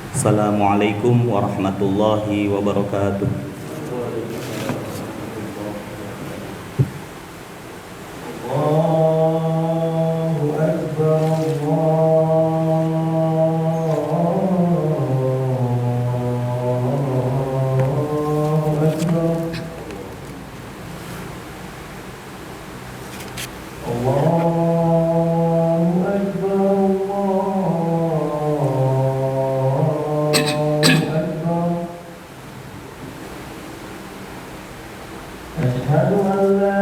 Assalamualaikum warahmatullahi wabarakatuh. Allahu Akbar, Allahu Akbar, Allahu Akbar, Allahu Akbar. Asyhadu an la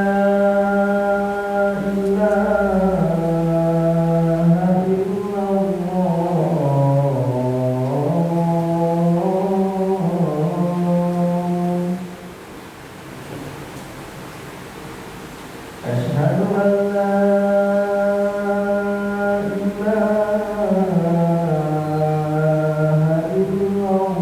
أشهد أن لا إله إلا الله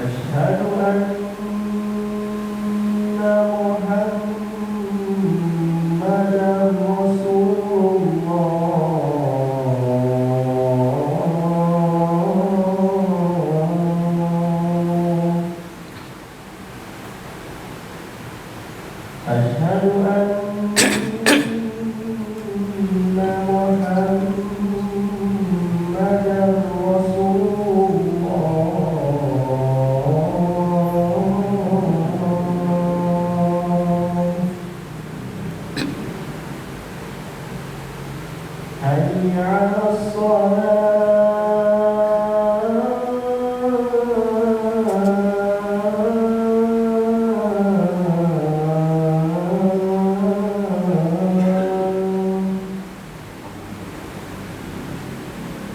أشهد أن محمدا رسول الله أشهد أن محمدا رسول الله حي على الصلاة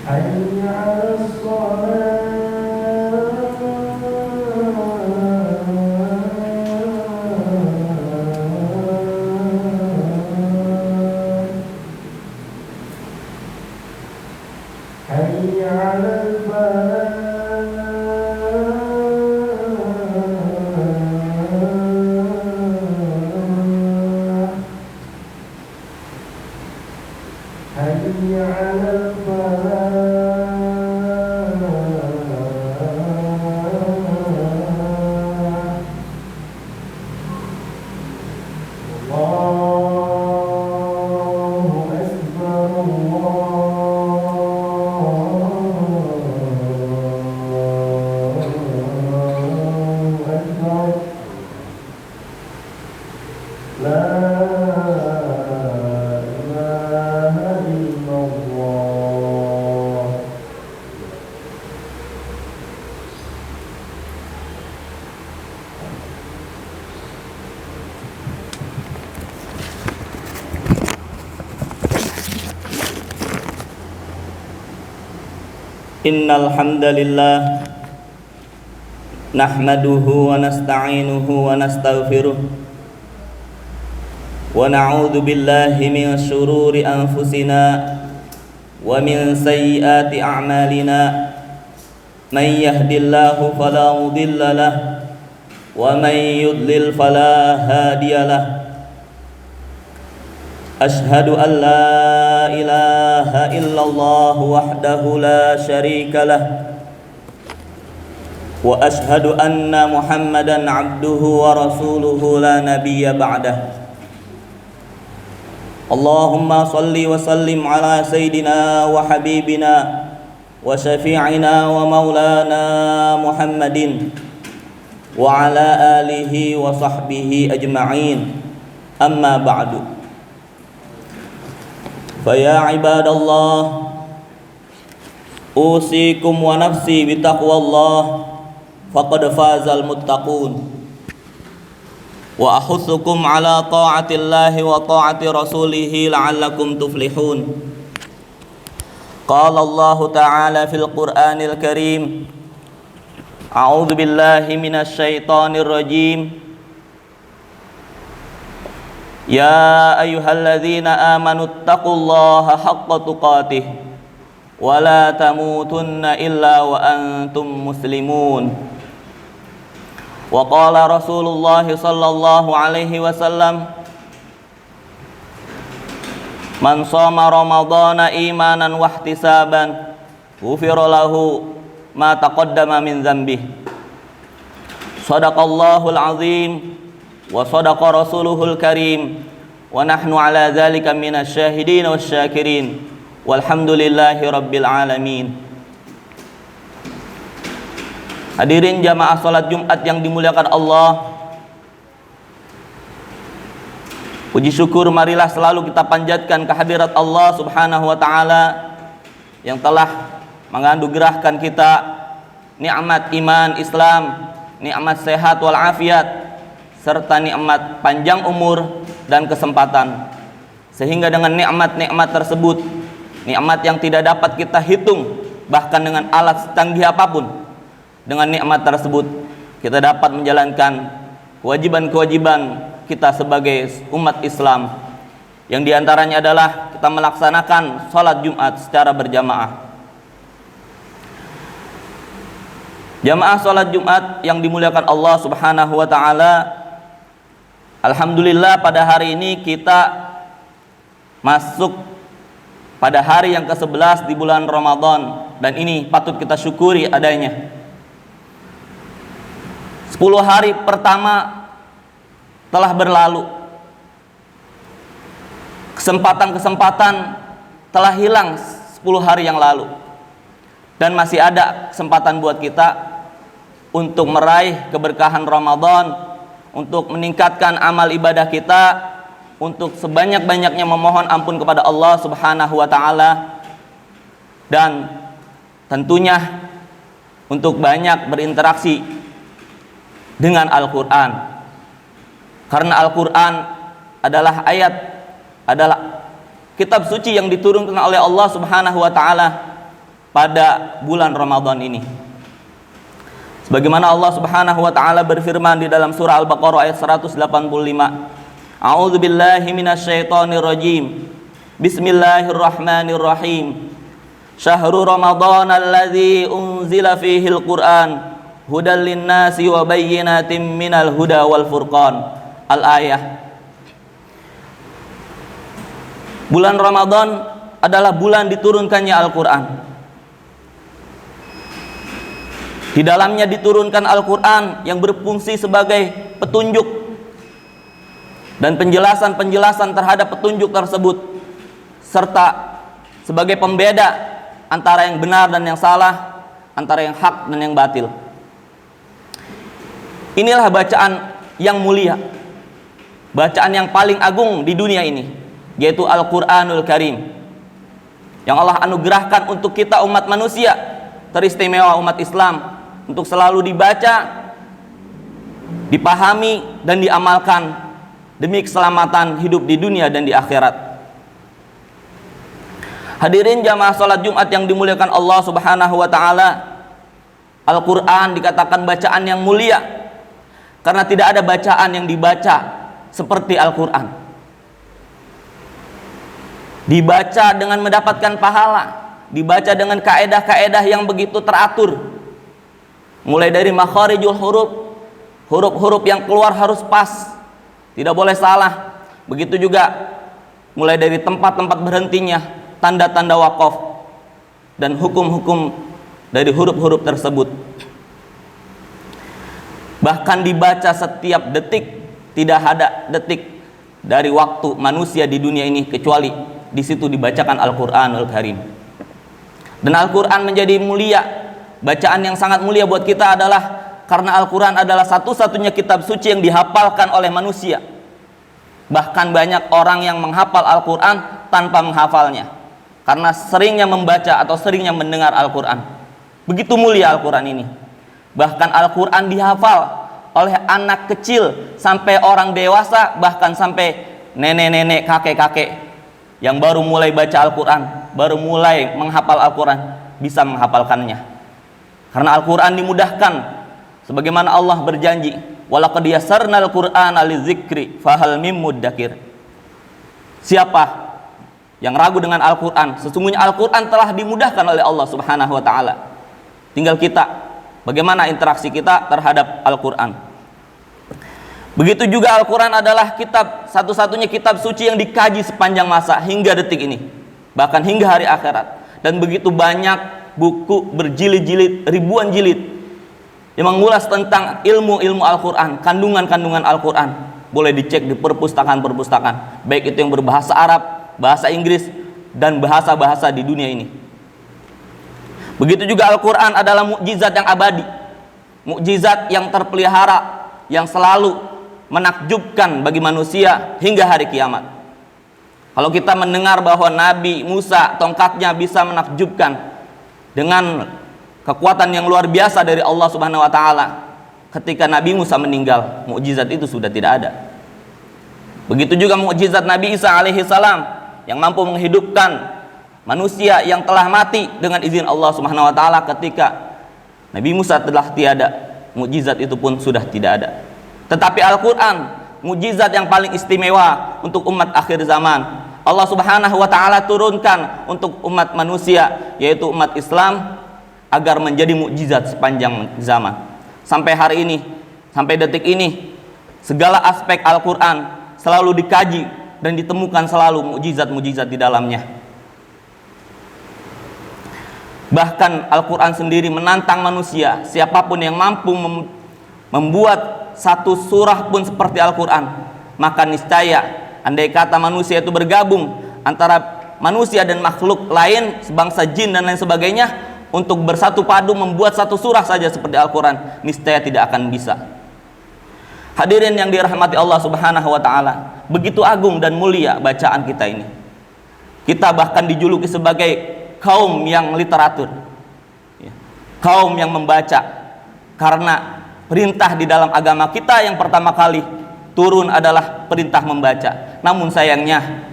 حي على الصلاة حي على الفلاح حي على الفلاح الله أكبر، الله أكبر، لا إله إلا الله. Innal hamdalillah nahmaduhu wa nasta'inuhu wa nastaghfiruh wa na'udzu billahi min shururi anfusina wa min sayyiati a'malina man yahdihillahu fala mudilla lahu wa man yudlil fala hadiya lahu. Ashhadu an la ilaha illallah wahdahu la syarika lah wa ashhadu anna Muhammadan abduhu wa rasuluhu la nabiyya ba'dah. Allahumma salli wa sallim ala sayyidina wa habibina wa syafi'ina wa maulana Muhammadin wa ala alihi wa sahbihi ajma'in. Amma ba'du. Faya ibadallah, usikum wa nafsi bitaqwallah, faqad fazal muttaqun. Wa ahutsukum ala ta'atillahi wa ta'ati rasulih la'allakum tuflihun. Qala Allah ta'ala fil Qur'anil Karim, a'udzu billahi minasy syaithanir rajim. Ya ayyuhalladzina amanu taqullaha haqqa tuqatih wa la tamutunna illa wa antum muslimun. Wa qala Rasulullah sallallahu alaihi wasallam, man shoma ramadhana imanan wa ihtisaban ghufira lahu ma taqaddama min dzambih. Shadaqallahul azim wa shadaqa rasuluhul karim wa nahnu ala dzalika minasy syahidin wasyakirin walhamdulillahi rabbil alamin. Hadirin jamaah salat Jumat yang dimuliakan Allah, puji syukur marilah selalu kita panjatkan kehadirat Allah Subhanahu wa taala yang telah menganugerahkan kita nikmat iman Islam, nikmat sehat wal afiat, serta nikmat panjang umur dan kesempatan. Sehingga dengan nikmat-nikmat tersebut, nikmat yang tidak dapat kita hitung bahkan dengan alat secanggih apapun, dengan nikmat tersebut kita dapat menjalankan kewajiban-kewajiban kita sebagai umat Islam, yang diantaranya adalah kita melaksanakan sholat Jumat secara berjamaah. Jamaah sholat Jumat yang dimuliakan Allah Subhanahu wa ta'ala, alhamdulillah pada hari ini kita masuk pada hari yang ke-11 di bulan Ramadan, dan ini patut kita syukuri adanya. 10 hari pertama telah berlalu, kesempatan-kesempatan telah hilang 10 hari yang lalu, dan masih ada kesempatan buat kita untuk meraih keberkahan Ramadan, untuk meningkatkan amal ibadah kita, untuk sebanyak-banyaknya memohon ampun kepada Allah Subhanahu wa ta'ala, dan tentunya untuk banyak berinteraksi dengan Al-Quran. Karena Al-Quran adalah adalah kitab suci yang diturunkan oleh Allah Subhanahu wa ta'ala pada bulan Ramadan ini. Sebagaimana Allah Subhanahu wa ta'ala berfirman di dalam surah Al-Baqarah ayat 185, A'udzu billahi minasyaitonir rajim. Bismillahirrahmanirrahim. Syahrul Ramadan alladzi unzila fihil Qur'an hudal linnasi wa bayyinatin minal huda wal furqan. Al-ayah. Bulan Ramadan adalah bulan diturunkannya Al-Quran. Di dalamnya diturunkan Al-Quran yang berfungsi sebagai petunjuk dan penjelasan-penjelasan terhadap petunjuk tersebut, serta sebagai pembeda antara yang benar dan yang salah, antara yang hak dan yang batil. Inilah bacaan yang mulia, bacaan yang paling agung di dunia ini, yaitu Al-Quranul Karim, yang Allah anugerahkan untuk kita umat manusia, teristimewa umat Islam, untuk selalu dibaca, dipahami, dan diamalkan demi keselamatan hidup di dunia dan di akhirat. Hadirin jamaah salat Jumat yang dimuliakan Allah Subhanahu wa ta'ala, Al-Quran dikatakan bacaan yang mulia karena tidak ada bacaan yang dibaca seperti Al-Quran. Dibaca dengan mendapatkan pahala, dibaca dengan kaedah-kaedah yang begitu teratur, mulai dari makharijul huruf, huruf-huruf yang keluar harus pas, tidak boleh salah. Begitu juga mulai dari tempat-tempat berhentinya, tanda-tanda waqaf, dan hukum-hukum dari huruf-huruf tersebut. Bahkan dibaca setiap detik, tidak ada detik dari waktu manusia di dunia ini kecuali di situ dibacakan Al-Quranul Karim. Dan Al-Quran menjadi mulia, bacaan yang sangat mulia buat kita adalah karena Al-Quran adalah satu-satunya kitab suci yang dihafalkan oleh manusia. Bahkan banyak orang yang menghafal Al-Quran tanpa menghafalnya, karena seringnya membaca atau seringnya mendengar Al-Quran. Begitu mulia Al-Quran ini. Bahkan Al-Quran dihafal oleh anak kecil sampai orang dewasa, bahkan sampai nenek-nenek, kakek-kakek yang baru mulai baca Al-Quran, baru mulai menghafal Al-Quran, bisa menghafalkannya. Karena Al-Quran dimudahkan, sebagaimana Allah berjanji, walaqad yassarnal Qur'ana lidzikri fahal mim muddakir. Siapa yang ragu dengan Al-Quran, sesungguhnya Al-Quran telah dimudahkan oleh Allah Subhanahu wa ta'ala. Tinggal kita, bagaimana interaksi kita terhadap Al-Quran. Begitu juga Al-Quran adalah kitab, satu-satunya kitab suci yang dikaji sepanjang masa hingga detik ini, bahkan hingga hari akhirat. Dan begitu banyak buku berjilid-jilid, ribuan jilid yang mengulas tentang ilmu-ilmu Al-Quran, kandungan-kandungan Al-Quran. Boleh dicek di perpustakaan-perpustakaan, baik itu yang berbahasa Arab, bahasa Inggris, dan bahasa-bahasa di dunia ini. Begitu juga Al-Quran adalah mukjizat yang abadi, mukjizat yang terpelihara, yang selalu menakjubkan bagi manusia hingga hari kiamat. Kalau kita mendengar bahwa Nabi Musa tongkatnya bisa menakjubkan dengan kekuatan yang luar biasa dari Allah Subhanahu wa taala, ketika Nabi Musa meninggal, mukjizat itu sudah tidak ada. Begitu juga mukjizat Nabi Isa alaihi salam yang mampu menghidupkan manusia yang telah mati dengan izin Allah Subhanahu wa taala. Ketika Nabi Musa telah tiada, mukjizat itu pun sudah tidak ada. Tetapi Al-Quran, mukjizat yang paling istimewa untuk umat akhir zaman, Allah Subhanahu wa taala turunkan untuk umat manusia, yaitu umat Islam, agar menjadi mukjizat sepanjang zaman. Sampai hari ini, sampai detik ini, segala aspek Al-Quran selalu dikaji dan ditemukan selalu mukjizat-mukjizat di dalamnya. Bahkan Al-Quran sendiri menantang manusia, siapapun yang mampu membuat satu surah pun seperti Al-Quran, maka niscaya andai kata manusia itu bergabung antara manusia dan makhluk lain, sebangsa jin dan lain sebagainya, untuk bersatu padu membuat satu surah saja seperti Al-Quran, niscaya tidak akan bisa. Hadirin yang dirahmati Allah Subhanahu wa taala, begitu agung dan mulia bacaan kita ini. Kita bahkan dijuluki sebagai kaum yang literatur, kaum yang membaca, karena perintah di dalam agama kita yang pertama kali turun adalah perintah membaca. Namun sayangnya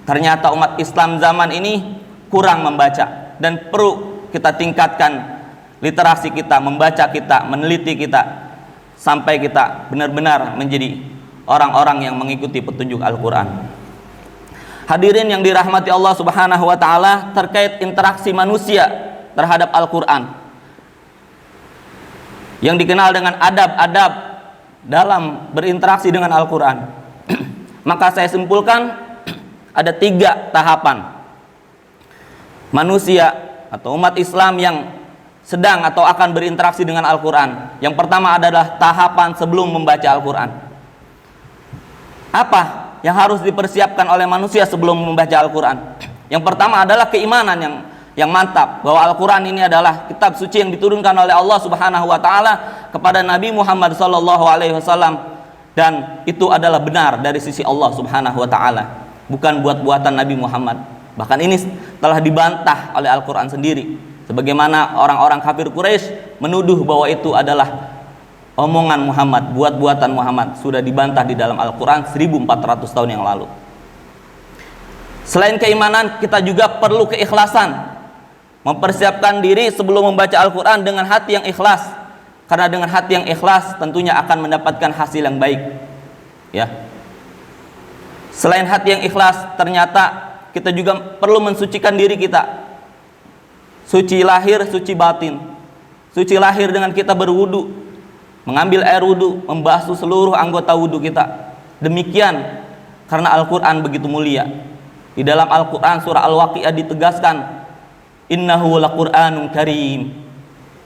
ternyata umat Islam zaman ini kurang membaca, dan perlu kita tingkatkan literasi kita, membaca kita, meneliti kita, sampai kita benar-benar menjadi orang-orang yang mengikuti petunjuk Al-Quran. Hadirin yang dirahmati Allah Subhanahu wa taala, terkait interaksi manusia terhadap Al-Quran yang dikenal dengan adab-adab dalam berinteraksi dengan Al-Quran, maka saya simpulkan ada 3 tahapan manusia atau umat Islam yang sedang atau akan berinteraksi dengan Al-Quran. Yang pertama adalah tahapan sebelum membaca Al-Quran. Apa yang harus dipersiapkan oleh manusia sebelum membaca Al-Quran? Yang pertama adalah keimanan yang mantap bahwa Al-Quran ini adalah kitab suci yang diturunkan oleh Allah Subhanahu wa taala kepada Nabi Muhammad sallallahu alaihi wasallam, dan itu adalah benar dari sisi Allah Subhanahu wa taala, bukan buat-buatan Nabi Muhammad. Bahkan ini telah dibantah oleh Al-Quran sendiri, sebagaimana orang-orang kafir Quraisy menuduh bahwa itu adalah omongan Muhammad, buat-buatan Muhammad. Sudah dibantah di dalam Al-Quran 1400 tahun yang lalu. Selain keimanan, kita juga perlu keikhlasan, mempersiapkan diri sebelum membaca Al-Quran dengan hati yang ikhlas, karena dengan hati yang ikhlas tentunya akan mendapatkan hasil yang baik, ya. Selain hati yang ikhlas, ternyata kita juga perlu mensucikan diri kita, suci lahir, suci batin. Suci lahir dengan kita berwudu, mengambil air wudu, membasuh seluruh anggota wudu kita. Demikian karena Al-Quran begitu mulia. Di dalam Al-Quran surah Al-Waqi'ah ditegaskan, innahu laqur'anun karim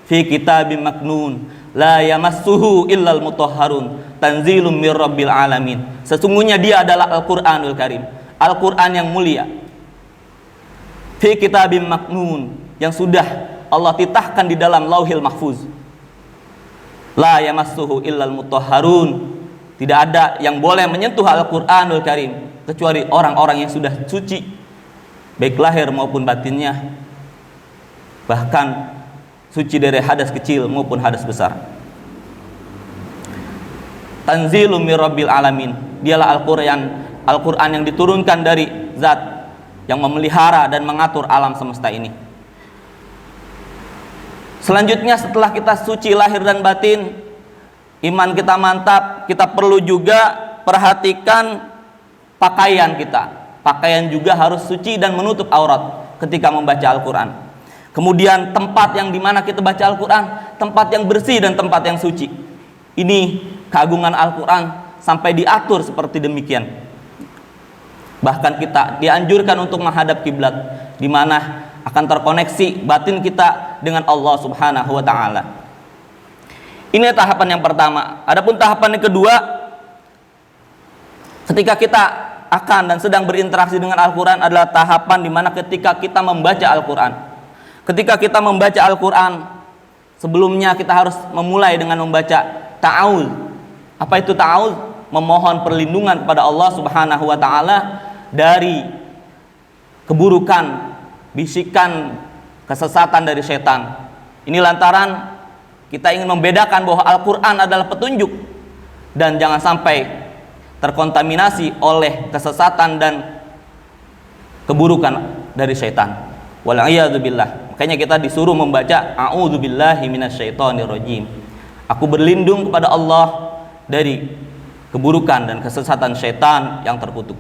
fi kitabim maknun la yamassuhu illal mutahharun tanzilum mir rabbil alamin. Sesungguhnya dia adalah Al-Qur'anul Karim, Al-Qur'an yang mulia, fi kitabim maknun, yang sudah Allah titahkan di dalam Lauhil Mahfuz. La yamassuhu illal mutahharun, tidak ada yang boleh menyentuh Al-Qur'anul Karim kecuali orang-orang yang sudah suci, baik lahir maupun batinnya, bahkan suci dari hadas kecil maupun hadas besar. Tanzilum mir rabbil alamin, dialah Al-Qur'an yang diturunkan dari zat yang memelihara dan mengatur alam semesta ini. Selanjutnya, setelah kita suci lahir dan batin, iman kita mantap, kita perlu juga perhatikan pakaian kita. Pakaian juga harus suci dan menutup aurat ketika membaca Al-Quran. Kemudian tempat yang dimana kita baca Al-Quran, tempat yang bersih dan tempat yang suci. Ini keagungan Al-Quran sampai diatur seperti demikian. Bahkan kita dianjurkan untuk menghadap kiblat, di mana akan terkoneksi batin kita dengan Allah Subhanahu wa taala. Ini tahapan yang pertama. Adapun tahapan yang kedua, ketika kita akan dan sedang berinteraksi dengan Al-Quran adalah tahapan di mana ketika kita membaca Al-Quran. Ketika kita membaca Al-Quran, sebelumnya kita harus memulai dengan membaca ta'awudz. Apa itu ta'awudz? Memohon perlindungan kepada Allah Subhanahu wa taala dari keburukan, bisikan, kesesatan dari setan. Ini lantaran kita ingin membedakan bahwa Al-Quran adalah petunjuk dan jangan sampai terkontaminasi oleh kesesatan dan keburukan dari syaitan. Wal'iyadzubillah. Makanya kita disuruh membaca a'udzubillahi minasyaitonirrajim. Aku berlindung kepada Allah dari keburukan dan kesesatan syaitan yang terkutuk.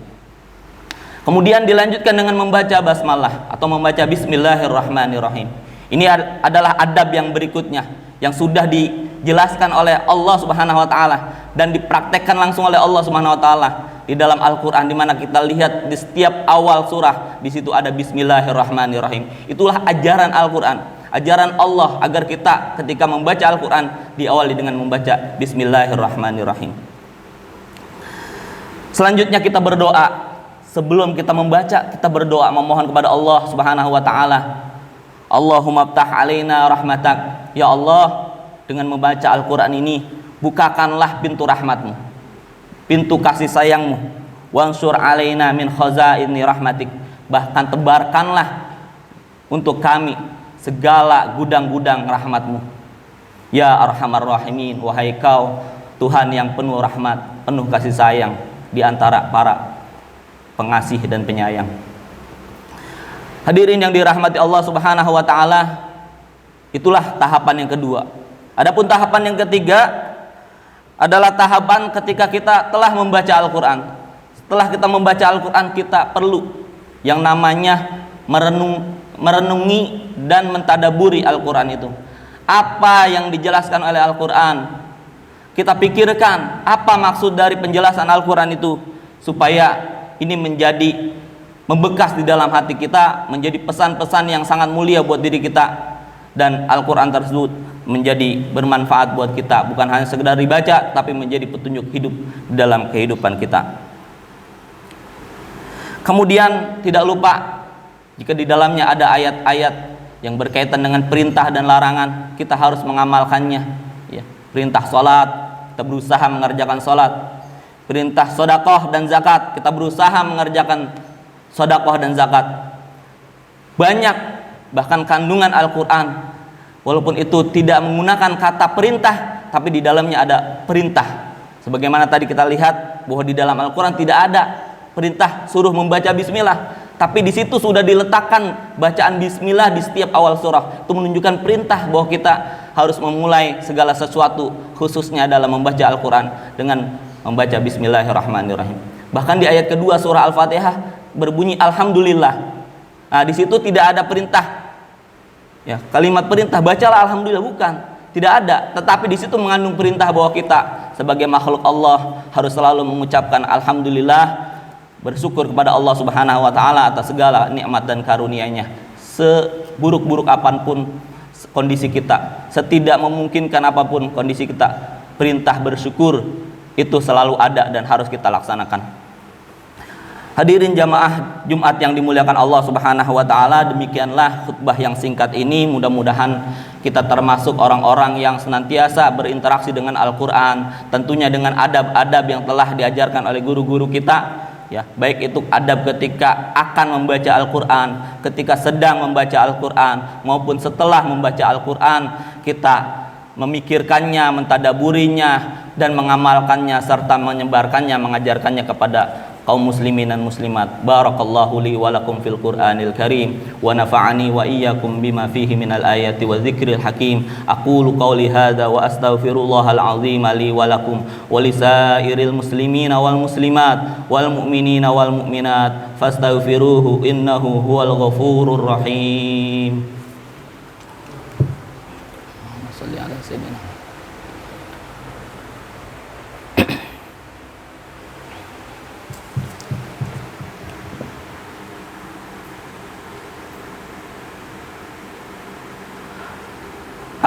Kemudian dilanjutkan dengan membaca basmalah atau membaca bismillahirrahmanirrahim. Ini adalah adab yang berikutnya yang sudah dijelaskan oleh Allah Subhanahu wa taala dan dipraktekkan langsung oleh Allah Subhanahu wa taala di dalam Al-Qur'an, di mana kita lihat di setiap awal surah di situ ada bismillahirrahmanirrahim. Itulah ajaran Al-Qur'an, ajaran Allah agar kita ketika membaca Al-Qur'an diawali dengan membaca bismillahirrahmanirrahim. Selanjutnya kita berdoa. Sebelum kita membaca, kita berdoa memohon kepada Allah Subhanahu wa taala. Allahumma ftah alaina rahmatak. Ya Allah, dengan membaca Al-Quran ini bukakanlah pintu rahmatmu, pintu kasih sayangmu. Wansur alaina min khazaini rahmatik. Bahkan tebarkanlah untuk kami segala gudang-gudang rahmatmu. Ya Arhamar Rahimin. Wahai Kau Tuhan yang penuh rahmat, penuh kasih sayang di antara para pengasih dan penyayang. Hadirin yang dirahmati Allah Subhanahu wa taala, itulah tahapan yang kedua. Adapun tahapan yang ketiga adalah tahapan ketika kita telah membaca Al-Qur'an. Setelah kita membaca Al-Qur'an, kita perlu yang namanya merenungi dan mentadaburi Al-Qur'an itu. Apa yang dijelaskan oleh Al-Qur'an? Kita pikirkan apa maksud dari penjelasan Al-Qur'an itu supaya ini menjadi membekas di dalam hati kita, menjadi pesan-pesan yang sangat mulia buat diri kita, dan Al-Quran tersebut menjadi bermanfaat buat kita, bukan hanya sekedar dibaca tapi menjadi petunjuk hidup dalam kehidupan kita. Kemudian tidak lupa jika di dalamnya ada ayat-ayat yang berkaitan dengan perintah dan larangan, kita harus mengamalkannya ya. Perintah sholat, kita berusaha mengerjakan sholat. Perintah sedekah dan zakat, kita berusaha mengerjakan sedekah dan zakat. Banyak bahkan kandungan Al-Quran, walaupun itu tidak menggunakan kata perintah, tapi di dalamnya ada perintah. Sebagaimana tadi kita lihat bahwa di dalam Al-Quran tidak ada perintah suruh membaca bismillah, tapi di situ sudah diletakkan bacaan bismillah di setiap awal surah. Itu menunjukkan perintah bahwa kita harus memulai segala sesuatu, khususnya dalam membaca Al-Quran, dengan membaca bismillahirrahmanirrahim. Bahkan di ayat kedua surah Al-Fatihah berbunyi alhamdulillah. Nah, di situ tidak ada perintah. Ya, kalimat perintah bacalah alhamdulillah, bukan. Tidak ada, tetapi di situ mengandung perintah bahwa kita sebagai makhluk Allah harus selalu mengucapkan alhamdulillah, bersyukur kepada Allah Subhanahu wa taala atas segala nikmat dan karunia-Nya. Seburuk-buruk apapun kondisi kita, setidak memungkinkan apapun kondisi kita, perintah bersyukur itu selalu ada dan harus kita laksanakan. Hadirin jamaah Jumat yang dimuliakan Allah Subhanahu wa taala, demikianlah khutbah yang singkat ini. Mudah-mudahan kita termasuk orang-orang yang senantiasa berinteraksi dengan Al-Qur'an, tentunya dengan adab-adab yang telah diajarkan oleh guru-guru kita. Ya, baik itu adab ketika akan membaca Al-Qur'an, ketika sedang membaca Al-Qur'an, maupun setelah membaca Al-Qur'an, kita memikirkannya, mentadaburinya, dan mengamalkannya serta menyebarkannya, mengajarkannya kepada kaum muslimin dan muslimat. Barakallahu li wa lakum fil Qur'anil Karim wa nafa'ani wa iyyakum bima fihi minal ayati wa dzikril hakim. Aqulu qawli hadza wa astaghfirullahal azim li wa lakum wa lisairil muslimina wal muslimat wal mu'minina wal mu'minat fastaghfiruhu innahu huwal ghafurur rahim. Shalli ala sayyidina.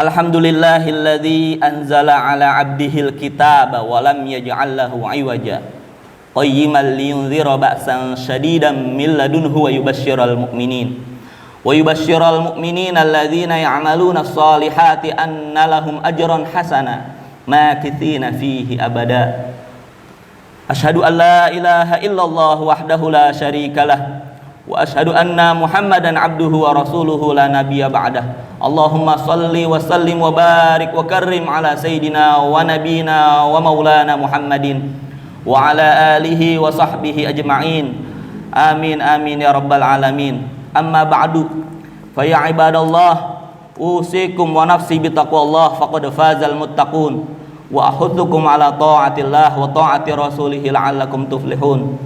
Alhamdulillahilladzi anzala ala 'abdihil kitaba wa lam yaj'al lahu 'iwaja qayyiman liyunzira ba'san shadidan min ladunhu wa yubashshiral mu'minin alladzina ya'maluna shalihati anna lahum ajran hasana makithina fihi abada. Asyhadu an la ilaha illallah wahdahu la syarikalah wa asyhadu anna Muhammadan abduhu wa rasuluhu la nabiyya ba'dah. Allahumma salli wa sallim wa barik wa karrim ala sayyidina wa nabina wa maulana Muhammadin wa ala alihi wa sahbihi ajma'in. Amin amin ya rabbal alamin. Amma ba'du, fa ya ibadallah, usikum wa nafsi bitaqwallah faqad fazal muttaqun wa ahuddukum ala ta'atillah wa ta'ati rasulih la'allakum tuflihun.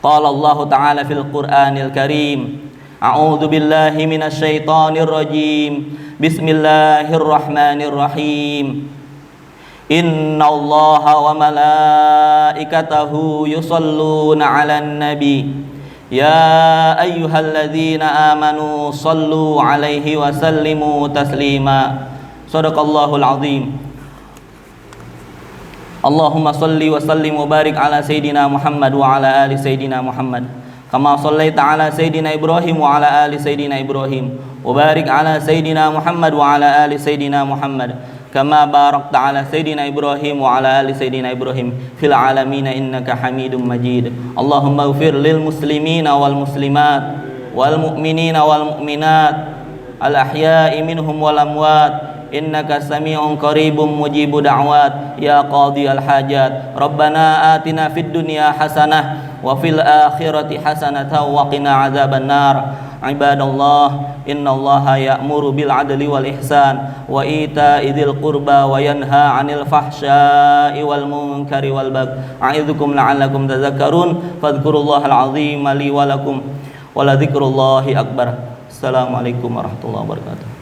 Qala Allah ta'ala fil Qur'anil Karim, a'udzu billahi minasy syaithanir rajim. Bismillahirrahmanirrahim. Innallaha wa malaikatahu yusholluna 'alan nabi. Ya ayyuhalladzina amanu shallu 'alaihi wa sallimu taslima. Shadaqallahul azim. Allahumma salli wa sallim wa barik ala Sayyidina Muhammad wa ala ali Sayyidina Muhammad kama sallaita ala Sayyidina Ibrahim wa ala ali Sayyidina Ibrahim wa barik ala Sayyidina Muhammad wa ala ali Sayyidina Muhammad kama barakta ala Sayyidina Ibrahim wa ala ali Sayyidina Ibrahim fil alamin innaka Hamidum Majid. Allahumma ighfir lil muslimina wal muslimat wal mu'minina wal mu'minat al ahya'i minhum wal amwat innaka sami'un qaribun mujibu da'wat ya qadiyal hajat. Rabbana atina fid dunya hasanah wa fil akhirati hasanatan wa qina adzaban nar. Ibadallah, innallaha ya'muru bil adli wal ihsan wa ita'i dzil qurba wa yanha 'anil fahsya'i wal munkari wal baghi. A'idzukum la'allakum tadhakkarun. Fadhkurullahal azim li wa lakum wa la dzikrullahi akbar. Assalamualaikum warahmatullahi wabarakatuh.